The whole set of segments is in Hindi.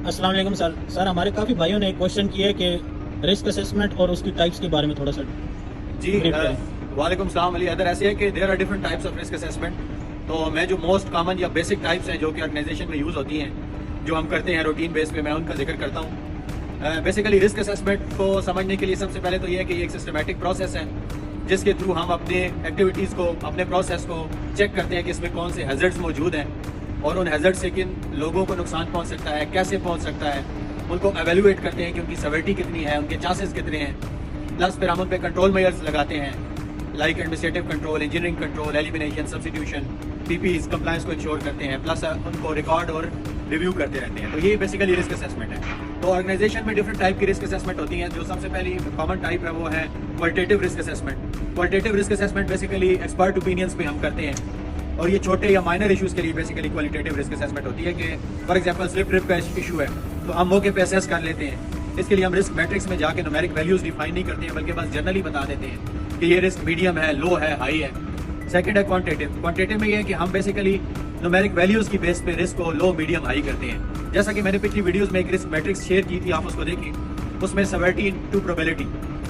अस्सलाम वालेकुम सर हमारे काफ़ी भाइयों ने एक क्वेश्चन किया है कि रिस्क असेसमेंट और उसकी टाइप्स के बारे में थोड़ा सा जी brief करें। वालेकुम सलाम अली। अदर ऐसे है कि there are different types of risk assessment. तो मैं जो मोस्ट कॉमन या बेसिक टाइप्स हैं जो कि ऑर्गेनाइजेशन में यूज़ होती हैं, जो हम करते हैं रूटीन बेस पे, मैं उनका जिक्र करता हूँ। बेसिकली रिस्क असेसमेंट को समझने के लिए सबसे पहले तो ये है कि ये एक सिस्टमेटिक प्रोसेस है जिसके थ्रू हम अपने एक्टिविटीज़ को, अपने प्रोसेस को चेक करते हैं कि इसमें कौन से हैज़र्ड्स मौजूद हैं और उन हैज़र्ड से किन लोगों को नुकसान पहुंच सकता है, कैसे पहुंच सकता है, उनको एवेलुएट करते हैं कि उनकी सेवरिटी कितनी है, उनके चांसेस कितने हैं। प्लस फिर हम उन पर कंट्रोल मेजर्स लगाते हैं, like administrative control, engineering control, elimination, substitution, PPs, compliance को इंश्योर करते हैं। प्लस उनको रिकॉर्ड और रिव्यू करते रहते हैं। तो ये बेसिकली रिस्क असेसमेंट है। तो ऑर्गेनाइजेशन में डिफरेंट टाइप की रिस्क असेसमेंट होती हैं। जो सबसे पहली कॉमन टाइप है वो है qualitative risk assessment. Qualitative risk assessment basically expert opinions पे हम करते हैं और ये छोटे या माइनर इश्यूज के लिए बेसिकली क्वालिटेटिव रिस्क असेसमेंट होती है कि फॉर एग्जांपल स्लिप ट्रिप का इशू है तो हम मौके पे असेस कर लेते हैं। इसके लिए हम रिस्क मैट्रिक्स में जाके न्यूमेरिक वैल्यूज डिफाइन नहीं करते हैं, बल्कि बस जनरली बता देते हैं कि ये रिस्क मीडियम है, लो है, हाई है। सेकंड है क्वांटिटेटिव। क्वांटिटेटिव में ये है कि हम बेसिकली न्यूमेरिक वैल्यूज की बेस पे रिस्क को लो, मीडियम, हाई करते हैं। जैसा कि मैंने पिछली वीडियोस में एक रिस्क मैट्रिक्स शेयर की थी, आप उसको देखें। उसमें सेवरिटी टू प्रोबेबिलिटी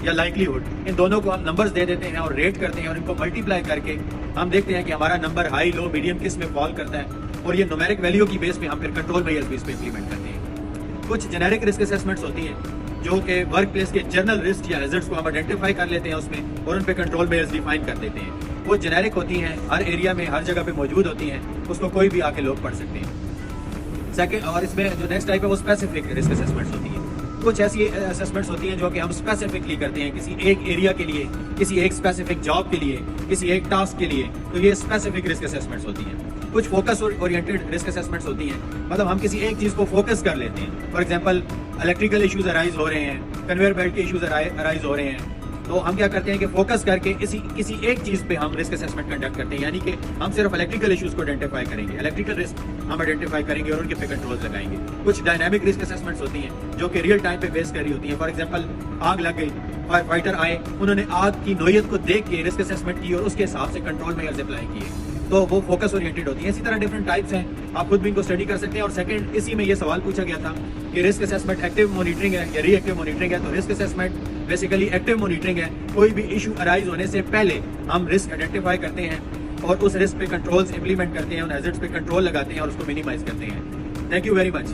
या लाइकलीहुड, इन दोनों को हम नंबर्स दे देते हैं और रेट करते हैं और इनको मल्टीप्लाई करके हम देखते हैं कि हमारा नंबर हाई, लो, मीडियम किस में फॉल करता है और ये न्यूमेरिक वैल्यू की बेस पे हम फिर कंट्रोल मेजर्स भी इस पे इंप्लीमेंट करते हैं। कुछ जेनेरिक रिस्क असेसमेंट्स होती हैं जो कि वर्क प्लेस के जनरल रिस्क या हैजर्ड्स को हम आइडेंटिफाई कर लेते हैं उसमें और उन पे कंट्रोल मेजर्स डिफाइन कर देते हैं। वो जेनेरिक होती हैं, हर एरिया में, हर जगह पे मौजूद होती हैं, उसको कोई भी आके लोग पढ़ सकते हैं। सेकंड, और इसमें जो नेक्स्ट टाइप है वो स्पेसिफिक रिस्क असेसमेंट्स होती हैं। कुछ ऐसी असेसमेंट्स होती हैं जो कि हम स्पेसिफिकली करते हैं किसी एक एरिया के लिए, किसी एक स्पेसिफिक जॉब के लिए, किसी एक टास्क के लिए। तो ये स्पेसिफिक रिस्क असेसमेंट्स होती हैं। कुछ फोकस ओरिएंटेड रिस्क असेसमेंट्स होती हैं, मतलब हम किसी एक चीज को फोकस कर लेते हैं। For example electrical issues arise हो रहे हैं, कन्वेयर बेल्ट के इश्यूज अराइज हो रहे हैं, तो हम क्या करते हैं कि फोकस करके किसी एक चीज पे हम रिस्क असेसमेंट कंडक्ट करते हैं। यानी कि हम सिर्फ इलेक्ट्रिकल इश्यूज को आइडेंटिफाई करेंगे, इलेक्ट्रिकल रिस्क हम आइडेंटिफाई करेंगे और उनके पे कंट्रोल्स लगाएंगे। कुछ डायनामिक रिस्क असेसमेंट्स होती हैं जो कि रियल टाइम पे बेस कर रही होती हैं। फॉर एग्जांपल आग लग गई, फायर फाइटर आए, उन्होंने आग की नोयत को देख के रिस्क असेसमेंट की और उसके हिसाब से कंट्रोल मेजर्स अप्लाई किए, तो वो फोकस ओरिएंटेड होती है। इसी तरह डिफरेंट टाइप्स हैं, आप खुद भी इनको स्टडी कर सकते हैं। और सेकंड, इसी में ये सवाल पूछा गया था कि रिस्क असेसमेंट एक्टिव मॉनिटरिंग है या रीएक्टिव मॉनिटरिंग है। तो risk assessment basically active monitoring है। कोई भी इशू अराइज होने से पहले हम रिस्क आइडेंटिफाई करते हैं और उस रिस्क पे कंट्रोल्स इंप्लीमेंट करते हैं, उन हैजर्ड्स पे कंट्रोल लगाते हैं और उसको मिनिमाइज करते हैं। Thank you very much.